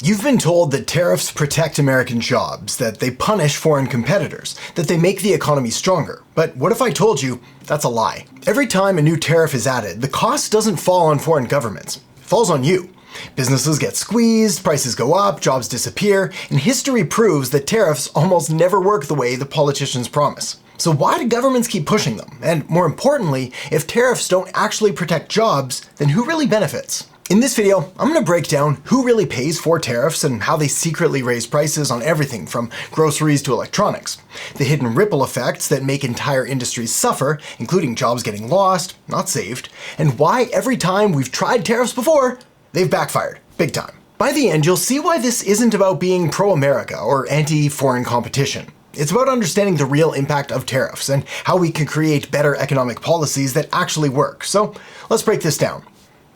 You've been told that tariffs protect American jobs, that they punish foreign competitors, that they make the economy stronger. But what if I told you that's a lie? Every time a new tariff is added, the cost doesn't fall on foreign governments. It falls on you. Businesses get squeezed, prices go up, jobs disappear, and history proves that tariffs almost never work the way the politicians promise. So why do governments keep pushing them? And more importantly, if tariffs don't actually protect jobs, then who really benefits? In this video, I'm going to break down who really pays for tariffs and how they secretly raise prices on everything from groceries to electronics, the hidden ripple effects that make entire industries suffer, including jobs getting lost, not saved, and why every time we've tried tariffs before, they've backfired, big time. By the end, you'll see why this isn't about being pro-America or anti-foreign competition. It's about understanding the real impact of tariffs and how we can create better economic policies that actually work. So let's break this down.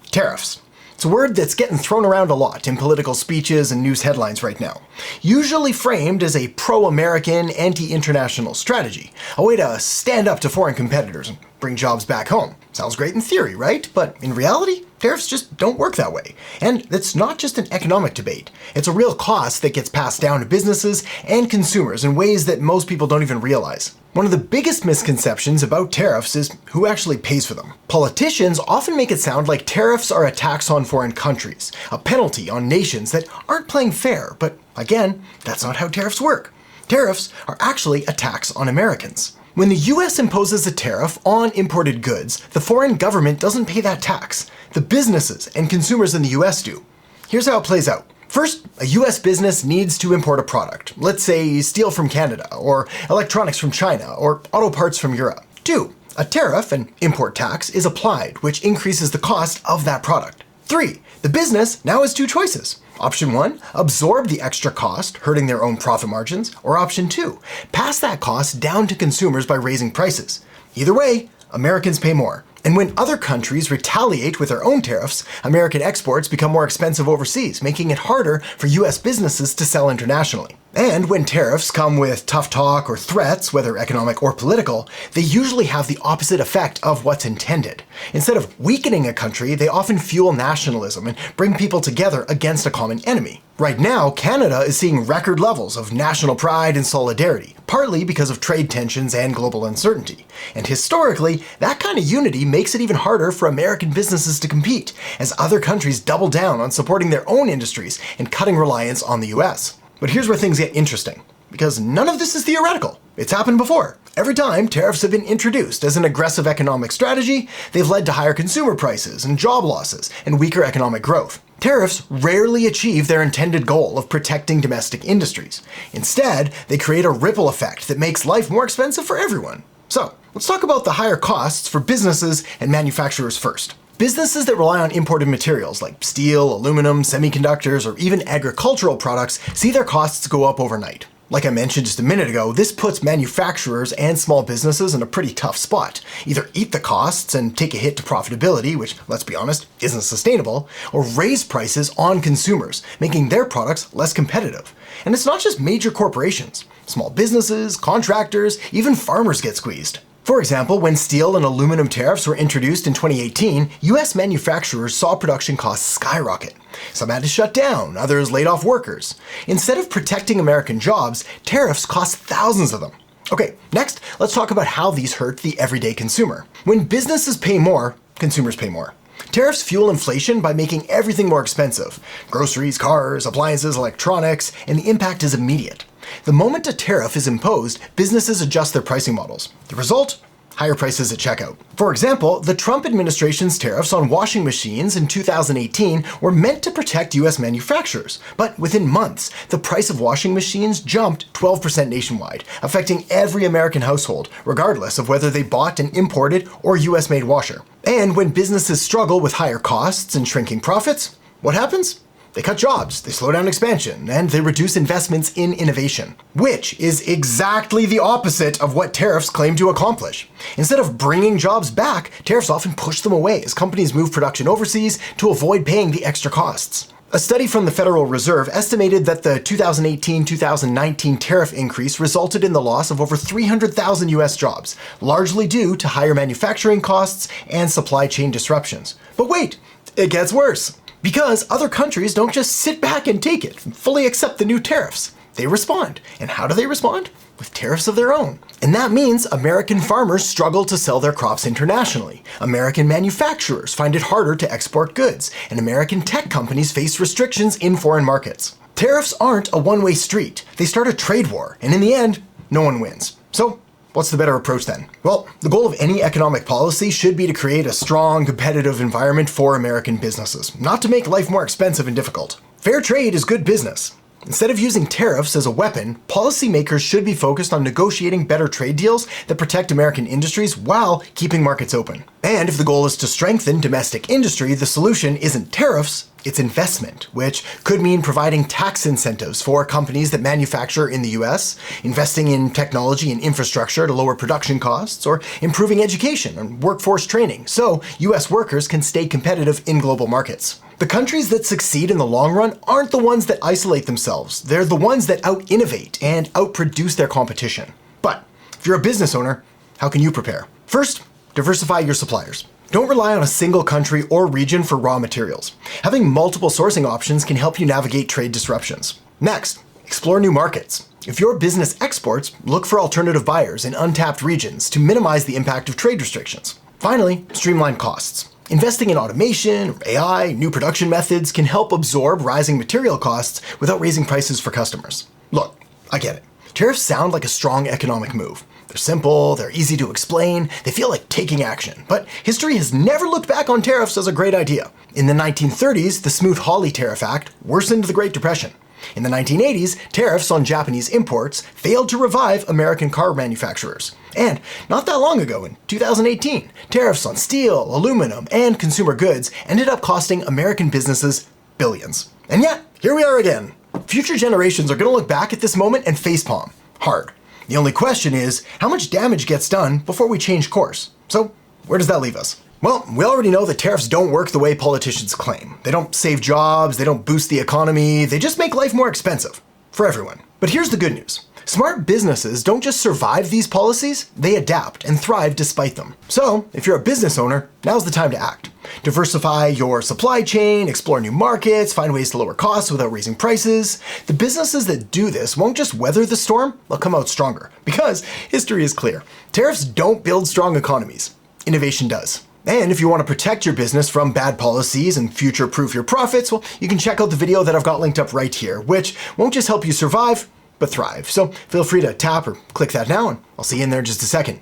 Tariffs. It's a word that's getting thrown around a lot in political speeches and news headlines right now, usually framed as a pro-American, anti-international strategy, a way to stand up to foreign competitors and bring jobs back home. Sounds great in theory, right? But in reality, tariffs just don't work that way. And it's not just an economic debate. It's a real cost that gets passed down to businesses and consumers in ways that most people don't even realize. One of the biggest misconceptions about tariffs is who actually pays for them. Politicians often make it sound like tariffs are a tax on foreign countries, a penalty on nations that aren't playing fair, but again, that's not how tariffs work. Tariffs are actually a tax on Americans. When the US imposes a tariff on imported goods, the foreign government doesn't pay that tax. The businesses and consumers in the US do. Here's how it plays out. First, a US business needs to import a product. Let's say steel from Canada, or electronics from China, or auto parts from Europe. 2, a tariff, an import tax, is applied, which increases the cost of that product. 3, the business now has 2 choices. Option 1, absorb the extra cost, hurting their own profit margins, or option 2, pass that cost down to consumers by raising prices. Either way, Americans pay more. And when other countries retaliate with their own tariffs, American exports become more expensive overseas, making it harder for US businesses to sell internationally. And when tariffs come with tough talk or threats, whether economic or political, they usually have the opposite effect of what's intended. Instead of weakening a country, they often fuel nationalism and bring people together against a common enemy. Right now, Canada is seeing record levels of national pride and solidarity, partly because of trade tensions and global uncertainty. And historically, that kind of unity makes it even harder for American businesses to compete, as other countries double down on supporting their own industries and cutting reliance on the US. But here's where things get interesting, because none of this is theoretical. It's happened before. Every time tariffs have been introduced as an aggressive economic strategy, they've led to higher consumer prices and job losses and weaker economic growth. Tariffs rarely achieve their intended goal of protecting domestic industries. Instead, they create a ripple effect that makes life more expensive for everyone. So, let's talk about the higher costs for businesses and manufacturers first. Businesses that rely on imported materials like steel, aluminum, semiconductors, or even agricultural products see their costs go up overnight. Like I mentioned just a minute ago, this puts manufacturers and small businesses in a pretty tough spot. Either eat the costs and take a hit to profitability, which, let's be honest, isn't sustainable, or raise prices on consumers, making their products less competitive. And it's not just major corporations. Small businesses, contractors, even farmers get squeezed. For example, when steel and aluminum tariffs were introduced in 2018, US manufacturers saw production costs skyrocket. Some had to shut down, others laid off workers. Instead of protecting American jobs, tariffs cost thousands of them. Okay, next, let's talk about how these hurt the everyday consumer. When businesses pay more, consumers pay more. Tariffs fuel inflation by making everything more expensive. Groceries, cars, appliances, electronics, and the impact is immediate. The moment a tariff is imposed, businesses adjust their pricing models. The result? Higher prices at checkout. For example, the Trump administration's tariffs on washing machines in 2018 were meant to protect US manufacturers, but within months, the price of washing machines jumped 12% nationwide, affecting every American household, regardless of whether they bought an imported or US-made washer. And when businesses struggle with higher costs and shrinking profits, what happens? They cut jobs, they slow down expansion, and they reduce investments in innovation, which is exactly the opposite of what tariffs claim to accomplish. Instead of bringing jobs back, tariffs often push them away as companies move production overseas to avoid paying the extra costs. A study from the Federal Reserve estimated that the 2018-2019 tariff increase resulted in the loss of over 300,000 US jobs, largely due to higher manufacturing costs and supply chain disruptions. But wait, it gets worse. Because other countries don't just sit back and take it and fully accept the new tariffs. They respond. And how do they respond? With tariffs of their own. And that means American farmers struggle to sell their crops internationally. American manufacturers find it harder to export goods. And American tech companies face restrictions in foreign markets. Tariffs aren't a one-way street. They start a trade war. And in the end, no one wins. So, what's the better approach then? Well, the goal of any economic policy should be to create a strong, competitive environment for American businesses, not to make life more expensive and difficult. Fair trade is good business. Instead of using tariffs as a weapon, policymakers should be focused on negotiating better trade deals that protect American industries while keeping markets open. And if the goal is to strengthen domestic industry, the solution isn't tariffs, it's investment, which could mean providing tax incentives for companies that manufacture in the US, investing in technology and infrastructure to lower production costs, or improving education and workforce training so US workers can stay competitive in global markets. The countries that succeed in the long run aren't the ones that isolate themselves. They're the ones that out-innovate and outproduce their competition. But if you're a business owner, how can you prepare? First, diversify your suppliers. Don't rely on a single country or region for raw materials. Having multiple sourcing options can help you navigate trade disruptions. Next, explore new markets. If your business exports, look for alternative buyers in untapped regions to minimize the impact of trade restrictions. Finally, streamline costs. Investing in automation, AI, new production methods can help absorb rising material costs without raising prices for customers. Look, I get it. Tariffs sound like a strong economic move. They're simple, they're easy to explain, they feel like taking action. But history has never looked back on tariffs as a great idea. In the 1930s, the Smoot-Hawley Tariff Act worsened the Great Depression. In the 1980s, tariffs on Japanese imports failed to revive American car manufacturers. And not that long ago, in 2018, tariffs on steel, aluminum, and consumer goods ended up costing American businesses billions. And yet, here we are again. Future generations are going to look back at this moment and facepalm hard. The only question is, how much damage gets done before we change course? So, where does that leave us? Well, we already know that tariffs don't work the way politicians claim. They don't save jobs, they don't boost the economy, they just make life more expensive for everyone. But here's the good news. Smart businesses don't just survive these policies, they adapt and thrive despite them. So, if you're a business owner, now's the time to act. Diversify your supply chain, explore new markets, find ways to lower costs without raising prices. The businesses that do this won't just weather the storm, they'll come out stronger. Because history is clear. Tariffs don't build strong economies. Innovation does. And if you want to protect your business from bad policies and future-proof your profits, well, you can check out the video that I've got linked up right here, which won't just help you survive, but thrive. So feel free to tap or click that now, and I'll see you in there in just a second.